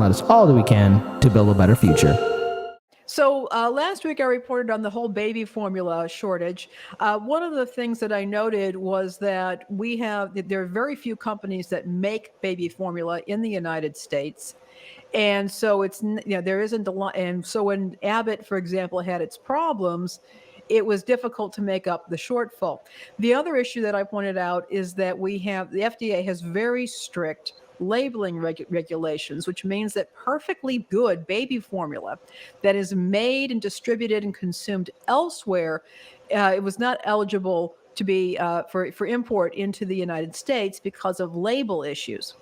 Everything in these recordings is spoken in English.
and let us all do we can to build a better future. So last week I reported on the whole baby formula shortage. One of the things that I noted was that there are very few companies that make baby formula in the United States. And so there isn't a lot. And so when Abbott, for example, had its problems, it was difficult to make up the shortfall. The other issue that I pointed out is that the FDA has very strict labeling regulations, which means that perfectly good baby formula that is made and distributed and consumed elsewhere, it was not eligible to be for import into the United States because of label issues.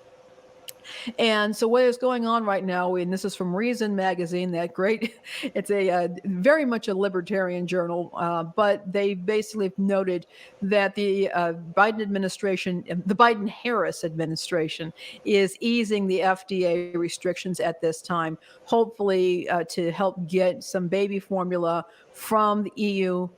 And so what is going on right now, and this is from Reason Magazine, that great, it's a very much a libertarian journal, but they basically noted that the Biden administration, the Biden-Harris administration, is easing the FDA restrictions at this time, hopefully to help get some baby formula from the EU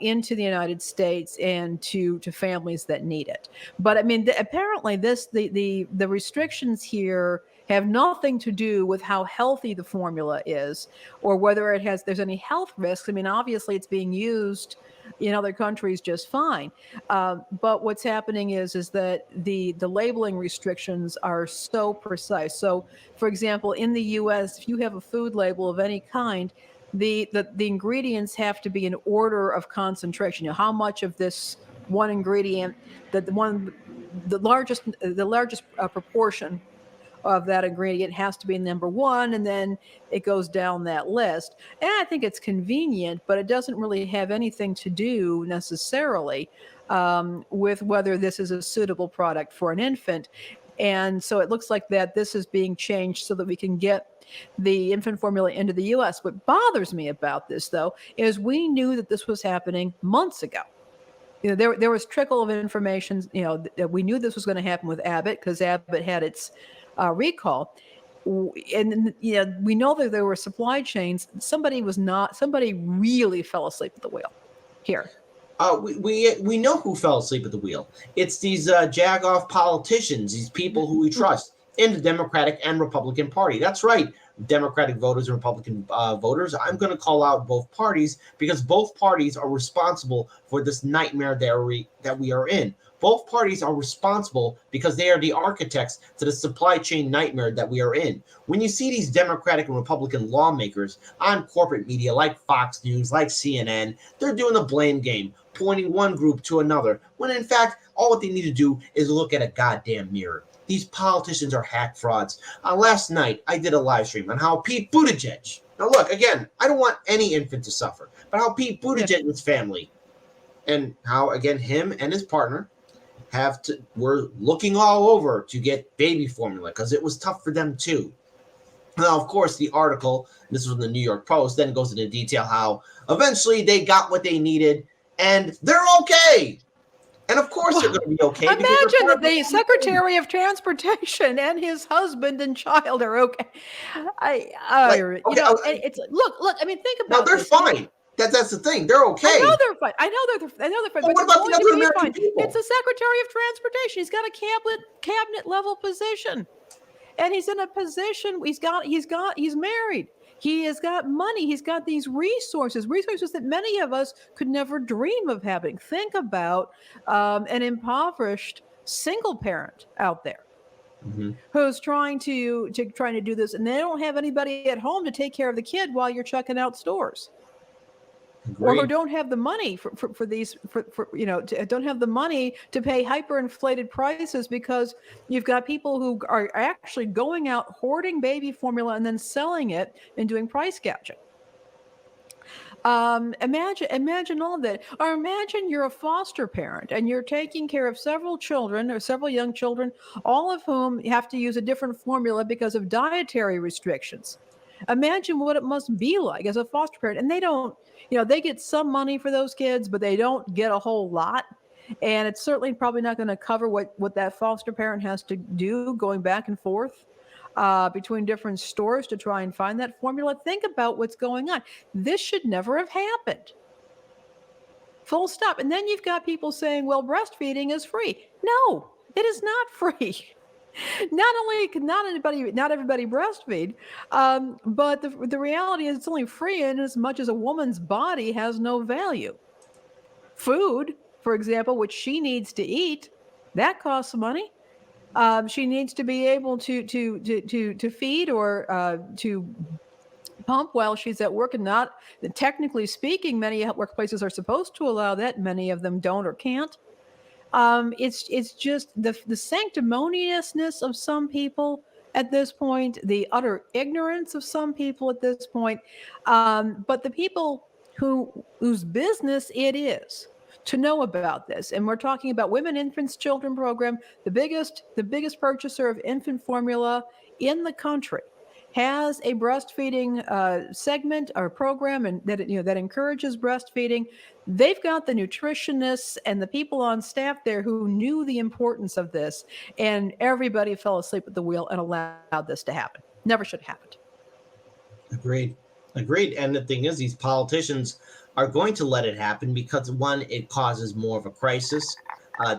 into the United States and to families that need it. But I mean, apparently the restrictions here have nothing to do with how healthy the formula is or whether there's any health risks. I mean, obviously it's being used in other countries just fine. But what's happening is that the labeling restrictions are so precise. So, for example, in the U.S., if you have a food label of any kind, the ingredients have to be in order of concentration. How much of this one ingredient, the largest proportion of that ingredient has to be number one, and then it goes down that list. And I think it's convenient, but it doesn't really have anything to do necessarily with whether this is a suitable product for an infant. And so it looks like that this is being changed so that we can get the infant formula into the U.S. What bothers me about this, though, is we knew that this was happening months ago. There was trickle of information. We knew this was going to happen with Abbott because Abbott had its recall, and we know that there were supply chains. Somebody really fell asleep at the wheel here. We know who fell asleep at the wheel. It's these jagoff politicians, these people who we trust in the Democratic and Republican Party. That's right, Democratic voters and Republican voters. I'm going to call out both parties because both parties are responsible for this nightmare that we are in. Both parties are responsible because they are the architects to the supply chain nightmare that we are in. When you see these Democratic and Republican lawmakers on corporate media like Fox News, like CNN, they're doing the blame game, pointing one group to another, when in fact, all what they need to do is look at a goddamn mirror. These politicians are hack frauds. Last night, I did a live stream on how Pete Buttigieg, now look, again, I don't want any infant to suffer, but how Pete Buttigieg and his family, and how, again, him and his partner, were looking all over to get baby formula because it was tough for them too. Now, of course, the article, this was from the New York Post, then goes into detail how eventually they got what they needed and they're okay. And of course they're going to be okay. Imagine that the Secretary of Transportation and his husband and child are okay. It's look. I mean, think about. No, they're fine. That's the thing. They're okay. I know they're fine. I know they're fine. But what about the other American people? It's the Secretary of Transportation. He's got a cabinet level position, and he's in a position. He's married. He has got money. He's got these resources that many of us could never dream of having. Think about an impoverished single parent out there who's trying to do this, and they don't have anybody at home to take care of the kid while you're checking out stores. Or who don't have the money don't have the money to pay hyperinflated prices because you've got people who are actually going out hoarding baby formula and then selling it and doing price gouging. Imagine all that. Or imagine you're a foster parent and you're taking care of several children or several young children, all of whom have to use a different formula because of dietary restrictions. Imagine what it must be like as a foster parent. And they don't, they get some money for those kids, but they don't get a whole lot. And it's certainly probably not going to cover what that foster parent has to do going back and forth between different stores to try and find that formula. Think about what's going on. This should never have happened. Full stop. And then you've got people saying, well, breastfeeding is free. No, it is not free. Not only can not everybody breastfeed, but the reality is it's only free in as much as a woman's body has no value. Food, for example, which she needs to eat, that costs money. She needs to be able to feed or to pump while she's at work, and not technically speaking, many workplaces are supposed to allow that. Many of them don't or can't. It's just the sanctimoniousness of some people at this point, the utter ignorance of some people at this point, but the people whose business it is to know about this, and we're talking about Women, Infants, Children program, the biggest purchaser of infant formula in the country, has a breastfeeding segment or program, and that encourages breastfeeding. They've got the nutritionists and the people on staff there who knew the importance of this, and everybody fell asleep at the wheel and allowed this to happen. Never should have happened. Agreed. And the thing is, these politicians are going to let it happen because, one, it causes more of a crisis.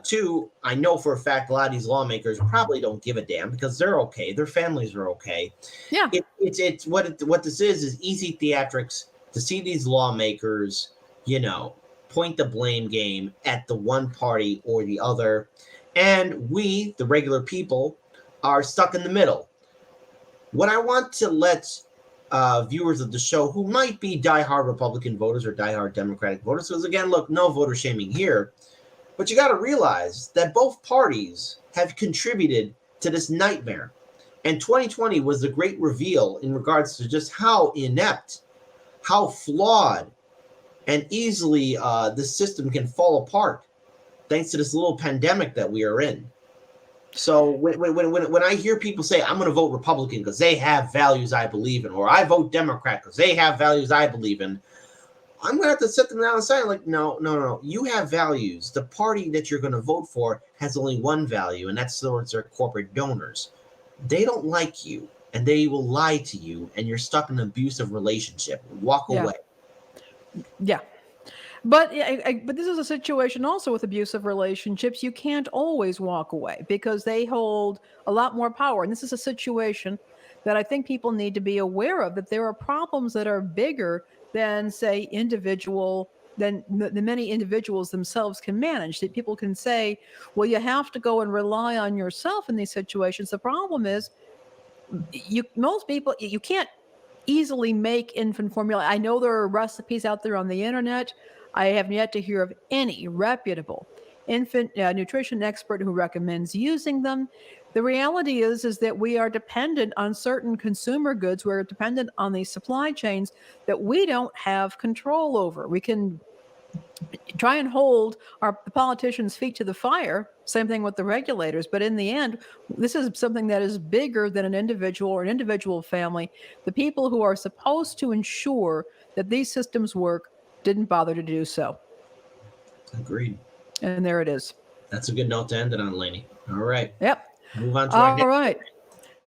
Two, I know for a fact a lot of these lawmakers probably don't give a damn because they're okay. Their families are okay. Yeah. It's what this is easy theatrics to see these lawmakers, point the blame game at the one party or the other. And we, the regular people, are stuck in the middle. What I want to let viewers of the show who might be diehard Republican voters or diehard Democratic voters, because again, look, no voter shaming here, but you got to realize that both parties have contributed to this nightmare. And 2020 was the great reveal in regards to just how inept, how flawed, and easily the system can fall apart thanks to this little pandemic that we are in. So when I hear people say, I'm going to vote Republican because they have values I believe in, or I vote Democrat because they have values I believe in, I'm going to have to sit them down and say, like, no. You have values. The party that you're going to vote for has only one value, and that's towards their corporate donors. They don't like you, and they will lie to you, and you're stuck in an abusive relationship. Walk away. Yeah. But but this is a situation also with abusive relationships. You can't always walk away because they hold a lot more power. And this is a situation that I think people need to be aware of, that there are problems that are bigger than, say, than the many individuals themselves can manage. That people can say, well, you have to go and rely on yourself in these situations. The problem is most people, you can't easily make infant formula. I know there are recipes out there on the internet. I have yet to hear of any reputable infant nutrition expert who recommends using them. The reality is that we are dependent on certain consumer goods. We're dependent on these supply chains that we don't have control over. We can try and hold the politicians' feet to the fire. Same thing with the regulators. But in the end, this is something that is bigger than an individual or an individual family. The people who are supposed to ensure that these systems work didn't bother to do so. Agreed. And there it is. That's a good note to end it on, Lainey. All right. Yep. Move on to our next. All right.